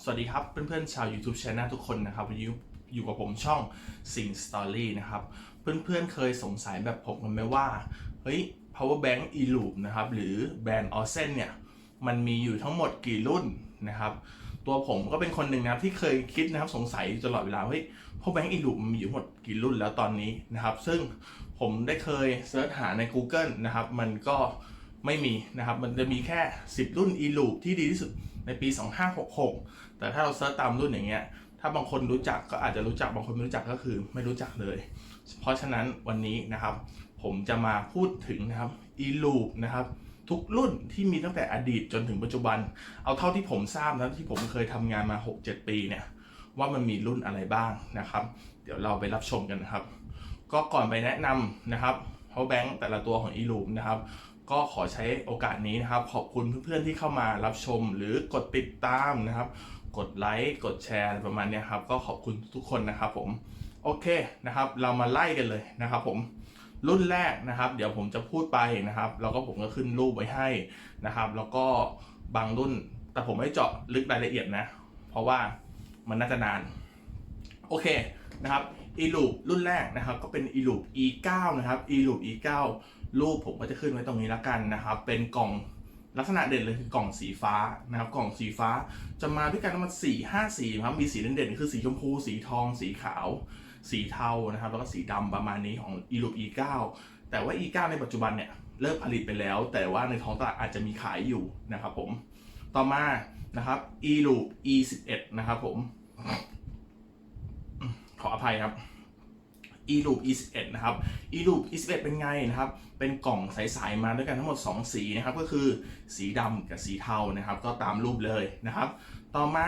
สวัสดีครับเพื่อนๆชาว YouTube Channel ทุกคนนะครับวันนี้อยู่กับผมช่อง Sing Story นะครับเพื่อนๆเคยสงสัยแบบผมกันไหมว่าเฮ้ย power bank eLoop นะครับหรือแบรนด์ Orsen เนี่ยมันมีอยู่ทั้งหมดกี่รุ่นนะครับตัวผมก็เป็นคนหนึ่งนะครับที่เคยคิดนะครับสงสัยตลอดเวลาเฮ้ย power bank eLoop มันมีอยู่ทั้งหมดกี่รุ่นแล้วตอนนี้นะครับซึ่งผมได้เคยเสิร์ชหาใน Google นะครับมันก็ไม่มีนะครับมันจะมีแค่10รุ่น eLoop ที่ดีที่สุดในปี 2566 แต่ถ้าเราเซิร์ชตามรุ่นอย่างเงี้ยถ้าบางคนรู้จักก็อาจจะรู้จักบางคนไม่รู้จักก็คือไม่รู้จักเลยเพราะฉะนั้นวันนี้นะครับผมจะมาพูดถึงนะครับ eLoop นะครับทุกรุ่นที่มีตั้งแต่อดีตจนถึงปัจจุบันเอาเท่าที่ผมทราบนะที่ผมเคยทำงานมา 6-7 ปีเนี่ยว่ามันมีรุ่นอะไรบ้างนะครับเดี๋ยวเราไปรับชมกันนะครับก็ก่อนไปแนะนำนะครับ power bank แต่ละตัวของ eLoop นะครับก็ขอใช้โอกาสนี้นะครับขอบคุณเพื่อนๆที่เข้ามารับชมหรือกดติดตามนะครับกดไลค์กดแชร์ประมาณนี้ครับก็ขอบคุณทุกคนนะครับผมโอเคนะครับเรามาไล่กันเลยนะครับผมรุ่นแรกนะครับเดี๋ยวผมจะพูดไปนะครับแล้วก็ผมก็ขึ้นรูปไว้ให้นะครับแล้วก็บางรุ่นแต่ผมไม่เจาะลึกรายละเอียดนะเพราะว่ามันน่าจะนานโอเคนะครับ eLoop รุ่นแรกนะครับก็เป็น eLoop E9 นะครับ eLoop E9 รูปผมก็จะขึ้นไว้ตรงนี้แล้วกันนะครับเป็นกล่องลักษณะเด่นเลยคือกล่องสีฟ้านะครับกล่องสีฟ้าจะมาด้วยกันทั้งหมด4-5 สีครับมีสีเด่นๆคือสีชมพูสีทองสีขาวสีเทานะครับแล้วก็สีดำประมาณนี้ของ eLoop E9 แต่ว่า E9 ในปัจจุบันเนี่ยเลิกผลิตไปแล้วแต่ว่าในท้องตลาดอาจจะมีขายอยู่นะครับผมต่อมานะครับ eLoop E11 นะครับผมขออภัยครับ eLoop E11 นะครับ eLoop E11 เป็นไงนะครับเป็นกล่องใสๆมาด้วยกันทั้งหมด2สีนะครับก็คือสีดำกับสีเทานะครับก็ตามรูปเลยนะครับต่อมา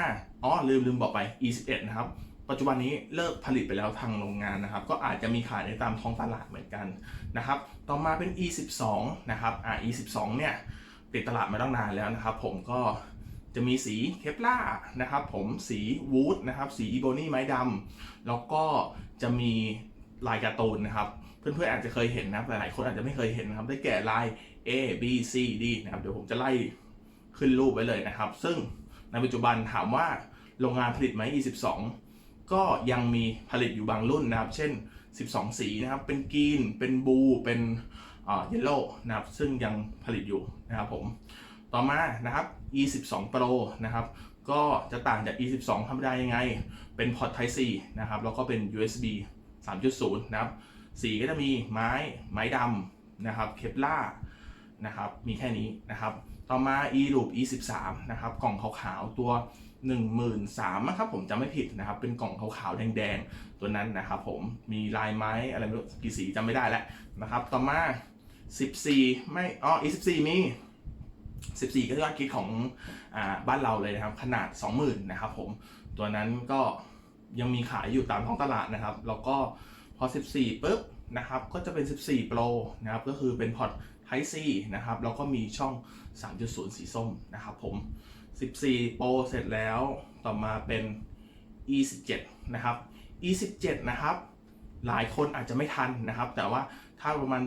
ลืมบอกไป E11 นะครับปัจจุบันนี้เลิกผลิตไปแล้วทางโรงงานนะครับก็อาจจะมีขายในตามท้องตลาดเหมือนกันนะครับต่อมาเป็น E12 นะครับE12 เนี่ยติดตลาดมาตั้งนานแล้วนะครับผมก็จะมีสีเคปล่านะครับผมสีวูดนะครับสีอีโบนี่ไม้ดำแล้วก็จะมีลายการ์ตูนนะครับเพื่อนๆอาจจะเคยเห็นนะหลายๆคนอาจจะไม่เคยเห็นนะครับได้แก่ลาย A B C D นะครับเดี๋ยวผมจะไล่ขึ้นรูปไว้เลยนะครับซึ่งในปัจจุบันถามว่าโรงงานผลิตไหม E12 ก็ยังมีผลิตอยู่บางรุ่นนะครับเช่น12สีนะครับเป็นกรีนเป็นบลูเป็นเยลโล่นะครับซึ่งยังผลิตอยู่นะครับผมต่อมานะครับ E12 Pro นะครับก็จะต่างจาก E12 ธรรมดายังไงเป็นพอร์ต Type C นะครับแล้วก็เป็น USB 3.0 นะครับสีก็จะมีไม้ดำนะครับเคปล่านะครับมีแค่นี้นะครับต่อมา eLoop E13 นะครับกล่องขาวๆตัว13,000นะครับผมจำไม่ผิดนะครับเป็นกล่องขาวๆแดงๆตัวนั้นนะครับผมมีลายไม้อะไรไม่รู้กี่สีจำไม่ได้แล้วนะครับต่อมา14ไม่E14 มี14ก็ยอดคิดของบ้านเราเลยนะครับขนาด 20,000 นะครับผมตัวนั้นก็ยังมีขายอยู่ตามท้องตลาดนะครับแล้วก็พอ14ปุ๊บนะครับก็จะเป็น14 Pro นะครับก็คือเป็นพอร์ต Type C นะครับแล้วก็มีช่อง 3.0 สีส้มนะครับผม14 Pro เสร็จแล้วต่อมาเป็น E17 นะครับ E17 นะครับหลายคนอาจจะไม่ทันนะครับแต่ว่าถ้าประมาณ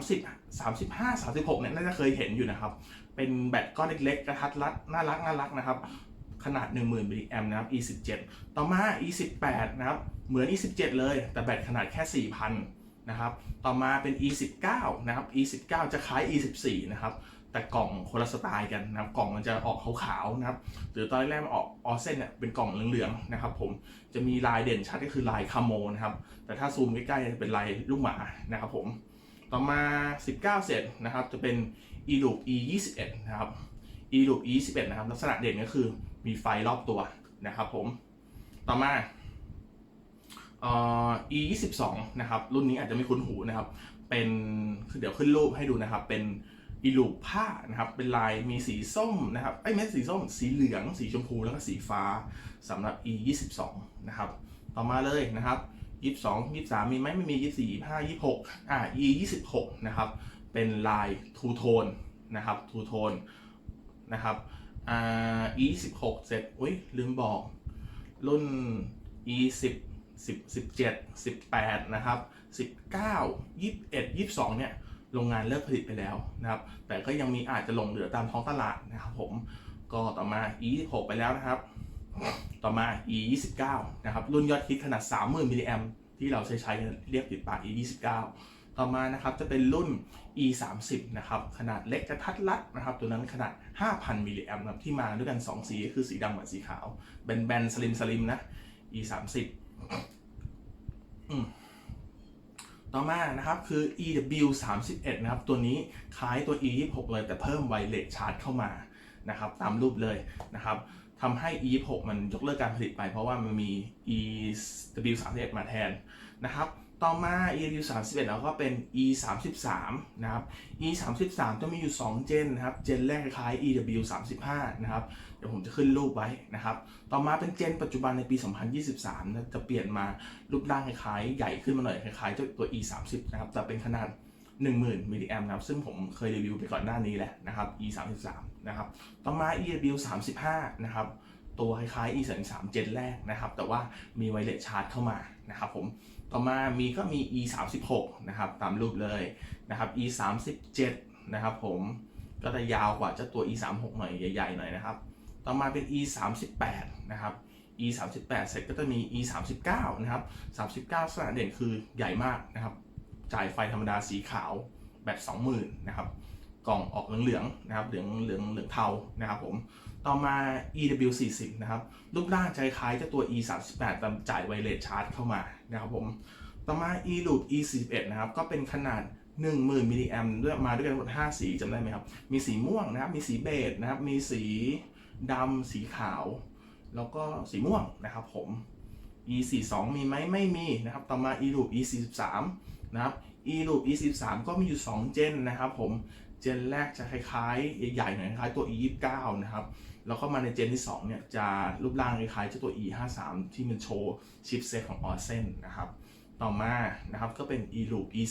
30 35 36เนี่ยน่าจะเคยเห็นอยู่นะครับเป็นแบตก้อนเล็กๆกระทัดรัดน่ารักนะครับขนาด 10,000 มิลลิแอมป์นะครับ E17 ต่อมา E18 นะครับเหมือน E17 เลยแต่แบตขนาดแค่ 4,000 นะครับต่อมาเป็น E19 นะครับ E19 จะคล้าย E14 นะครับแต่กล่องคนละสไตล์กันนะครับกล่องมันจะออกขาวๆนะครับหรือตอนแรกมันออกออเซนเนี่ยเป็นกล่องเหลืองๆนะครับผมจะมีลายเด่นชัดก็คือลายคาโมนะครับแต่ถ้าซูมใกล้ๆจะเป็นลายลูกหมานะครับผมต่อมา19เสร็จนะครับจะเป็น eLoop E21 นะครับ eLoop E21 นะครับลักษณะเด่นก็คือมีไฟรอบตัวนะครับผมต่อมาE22 นะครับรุ่นนี้อาจจะไม่คุ้นหูนะครับเป็นเดี๋ยวขึ้นรูปให้ดูนะครับเป็นeLoopผ้านะครับเป็นลายมีสีส้มนะครับไม่สีส้มสีเหลืองสีชมพูแล้วก็สีฟ้าสำหรับ E22 นะครับต่อมาเลยนะครับ22 23มีไหมไม่มี24 25 26E26 นะครับเป็นลายทูโทนนะครับทูโทนนะครับE26 เสร็จลืมบอกรุ่น E10 17 18นะครับ19 21 22เนี่ยโรงงานเลิกผลิตไปแล้วนะครับแต่ก็ยังมีอาจจะหลงเหลือตามท้องตลาดนะครับผมก็ต่อมา E26 ไปแล้วนะครับ ต่อมา e 29นะครับรุ่นยอดฮิตขนาด 30,000 มิลลิแอมที่เราใช้เรียกติดปาก e 29ต่อมานะครับจะเป็นรุ่น e 30นะครับขนาดเล็กกระทัดรัดนะครับตัวนั้นขนาด 5,000 มิลลิแอมนะครับที่มาด้วยกัน2สีคือสีดำกับสีขาวแบนๆสลิมนะ e 30ต่อมานะครับคือ EW 31นะครับตัวนี้คล้ายตัว E 26เลยแต่เพิ่มไวเลสชาร์จเข้ามานะครับตามรูปเลยนะครับทำให้ E 26มันยกเลิกการผลิตไปเพราะว่ามันมี EW 31มาแทนนะครับต่อมา EW 31แล้วก็เป็น E 33นะครับ E 33จะมีอยู่2เจนนะครับเจนแรกคล้าย EW 35นะครับเดี๋ยวผมจะขึ้นรูปไว้นะครับต่อมาเป็นเจนปัจจุบันในปี 2023นะจะเปลี่ยนมารูปร่างคล้ายๆใหญ่ขึ้นมาหน่อยคล้ายๆตัว E 30นะครับแต่เป็นขนาด 10,000 มิลลิแอมนะครับซึ่งผมเคยรีวิวไปก่อนหน้านี้แหละนะครับ E 33นะครับต่อมา EW 35นะครับตัวคล้ายๆ E 33เจนแรกนะครับแต่ว่ามีไวเลสชาร์จเข้ามานะครับผมต่อมาก็มี E 36นะครับตามรูปเลยนะครับ E 37นะครับผมก็จะยาวกว่าเจ้าตัว E 36หน่อยใหญ่ๆหน่อยนะครับต่อมาเป็น E 38นะครับ E 38เสร็จก็จะมี E 39นะครับ39ลักษณะเด่นคือใหญ่มากนะครับจ่ายไฟธรรมดาสีขาวแบบ 20,000นะครับกล่องออกเหลืองๆนะครับเหลืองเทานะครับผมต่อมา EW 40นะครับรูปร่างคล้ายๆเจ้าตัว E 38แต่จ่ายไวเลสชาร์จเข้ามานะครับผมต่อมา E Loop E 41นะครับก็เป็นขนาด 10,000 มิลลิแอมด้วยมาด้วยกันทั้งหมด5สีจำได้ไหมครับมีสีม่วงนะครับมีสีเบจนะครับมีสีดำสีขาวแล้วก็สีม่วงนะครับผม E 42มีไหมไม่มีนะครับต่อมา E Loop E 43นะครับ E Loop E 43ก็มีอยู่2เจนนะครับผมเจนแรกจะคล้ายๆใหญ่ๆหน่อยคล้ายตัว E 29นะครับแล้วก็มาในเจนที่2เนี่ยจะรูปร่างคล้ายๆเจ้าตัว E 53ที่มันโชว์ชิปเซตของ Orsen นะครับต่อมานะครับก็เป็น E Loop E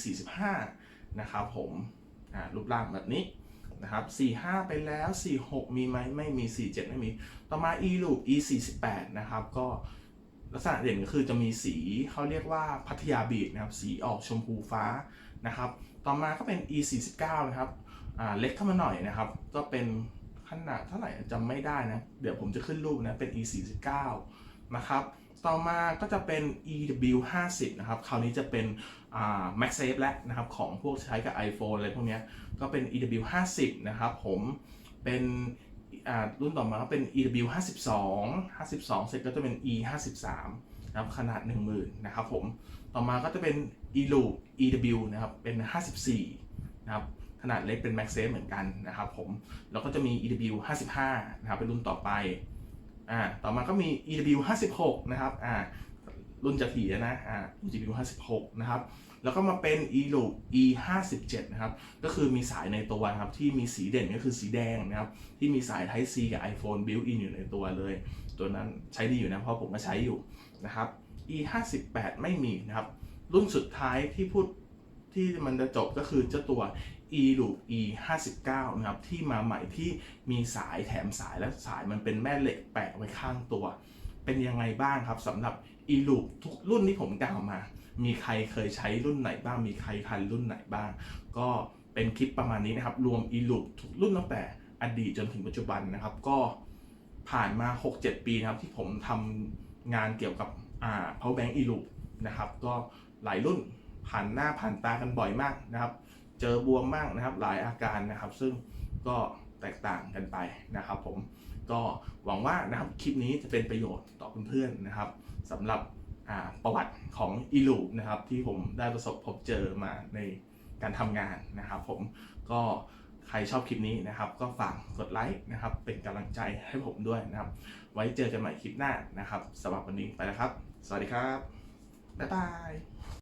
45นะครับผมรูปร่างแบบนี้นะครับ45ไปแล้ว46มีไหมไม่มี47ไม่มีต่อมา E Loop E 48นะครับก็ลักษณะเด่นก็คือจะมีสีเขาเรียกว่าพัทยาบีทนะครับสีออกชมพูฟ้านะครับต่อมาก็เป็น E 49นะครับเล็กเข้ามาหน่อยนะครับก็เป็นขนาดเท่าไหร่จำไม่ได้นะเดี๋ยวผมจะขึ้นรูปนะเป็น E 49นะครับต่อมาก็จะเป็น EW 50นะครับคราวนี้จะเป็นMagSafe แล้วนะครับของพวกใช้กับ iPhone อะไรพวกนี้ก็เป็น EW 50นะครับผมเป็นรุ่นต่อมาก็เป็น EW 52เสร็จก็จะเป็น E 53นะครับขนาด 10,000นะครับผมต่อมาก็จะเป็น E Loop EW นะครับเป็น54นะครับขนาดเล็กเป็น MagSafe เหมือนกันนะครับผมแล้วก็จะมี EW 55นะครับเป็นรุ่นต่อไปต่อมาก็มี EW 56นะครับรุ่นจะถี่นะEW 56นะครับแล้วก็มาเป็น E Loop E 57นะครับก็คือมีสายในตัวครับที่มีสีเด่นก็คือสีแดงนะครับที่มีสาย Type C กับ iPhone built in อยู่ในตัวเลยตัวนั้นใช้ดีอยู่นะเพราะผมก็ใช้อยู่นะครับ E 58ไม่มีนะครับรุ่นสุดท้ายที่พูดที่มันจะจบก็คือเจ้าตัว E Loop E 59นะครับที่มาใหม่ที่มีสายแถมสายและสายมันเป็นแม่เหล็กแปะไว้ข้างตัวเป็นยังไงบ้างครับสำหรับ E Loop ทุกรุ่นที่ผมกล่าวมามีใครเคยใช้รุ่นไหนบ้างมีใครทันรุ่นไหนบ้างก็เป็นคลิปประมาณนี้นะครับรวม E Loop ทุกรุ่นตั้งแต่อดีตจนถึงปัจจุบันนะครับก็ผ่านมา 6-7 ปีนะครับที่ผมทำงานเกี่ยวกับpower bank E Loop นะครับก็หลายรุ่นผ่านหน้าผ่านตากันบ่อยมากนะครับเจอบวมมากนะครับหลายอาการนะครับซึ่งก็แตกต่างกันไปนะครับผมก็หวังว่านะครับคลิปนี้จะเป็นประโยชน์ต่อเพื่อนๆนะครับสำหรับประวัติของ E Loop นะครับที่ผมได้ประสบพบเจอมาในการทำงานนะครับผมก็ใครชอบคลิปนี้นะครับก็ฝากกดไลค์นะครับเป็นกำลังใจให้ผมด้วยนะครับไว้เจอกันใหม่คลิปหน้านะครับสำหรับวันนี้ไปแล้วครับสวัสดีครับบ๊ายบาย